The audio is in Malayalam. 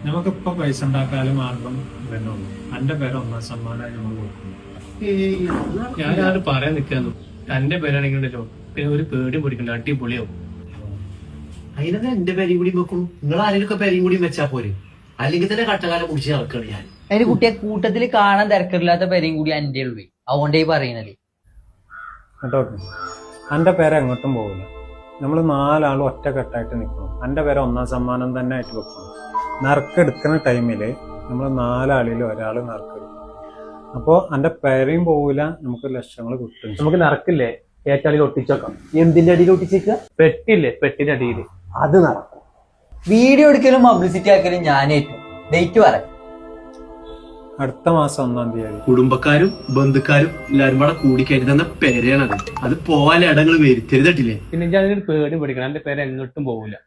നമുക്കിപ്പോ പൈസ ഉണ്ടാക്കാനും മാർഗം തന്നെയുള്ളൂ. എന്റെ പേര് ഒന്നാം സമ്മാനമായി നമ്മൾ കൊടുക്കുന്നു. ഞാനത് പറയാൻ നിൽക്കാന്നു. എന്റെ പേരാണെങ്കിലോ പിന്നെ ഒരു പേടി പൊടിക്കണ്ട, അടിപൊളിയാവും. അതിനൊക്കെ എന്റെ പേരെയും കൂടി വെക്കും. നിങ്ങൾ ആരെയൊക്കെ പേരെയും കൂടി വെച്ചാ പോരെ, അല്ലെങ്കിൽ തന്നെ കട്ടകാലം കുടിച്ച് നടക്കണം ഞാൻ. അതിന് കുട്ടിയെ കൂട്ടത്തിൽ കാണാൻ തിരക്കില്ലാത്ത പേരെയും കൂടി എന്റെ ഉള്ളു. അതുകൊണ്ടേ പറയണത്. കേട്ടോ, എന്റെ പേര് എങ്ങോട്ടും പോകില്ല. നമ്മൾ 4 ആളും ഒറ്റക്കെട്ടായിട്ട് നിൽക്കണം. എന്റെ പേര് ഒന്നാം സമ്മാനം തന്നെ ആയിട്ട് വെക്കണം. നറുക്കെടുക്കുന്ന ടൈമില് നമ്മൾ 4 ആളിൽ ഒരാൾ നറുക്കെടുക്കും. അപ്പോ എന്റെ പേരെയും പോകില്ല, നമുക്ക് ലക്ഷങ്ങൾ കിട്ടും. നമുക്ക് നടക്കില്ലേ ഏറ്റാളിൽ ഒട്ടിച്ചേക്കാം. എന്തിന്റെ അടിയിൽ ഒട്ടിച്ചേക്ക? പെട്ടില്ലേ, പെട്ടിന്റെ അടിയിൽ. അത് നടക്കും. വീഡിയോ എടുക്കലും പബ്ലിസിറ്റി ആക്കലും ഞാനേറ്റു. ഡേറ്റ് പറയാം. അടുത്ത മാസം 1-ാം തീയതി. കുടുംബക്കാരും ബന്ധുക്കാരും എല്ലാരും കൂടെ കൂടിക്കഴിഞ്ഞ് തന്ന പേരെയാണത്. അത് പോവാൻ ഇടങ്ങൾ വരുത്തരുതട്ടില്ലേ. പിന്നെ ഞാൻ പേടി പഠിക്കണം, എന്റെ പേര് എങ്ങോട്ടും പോകില്ല.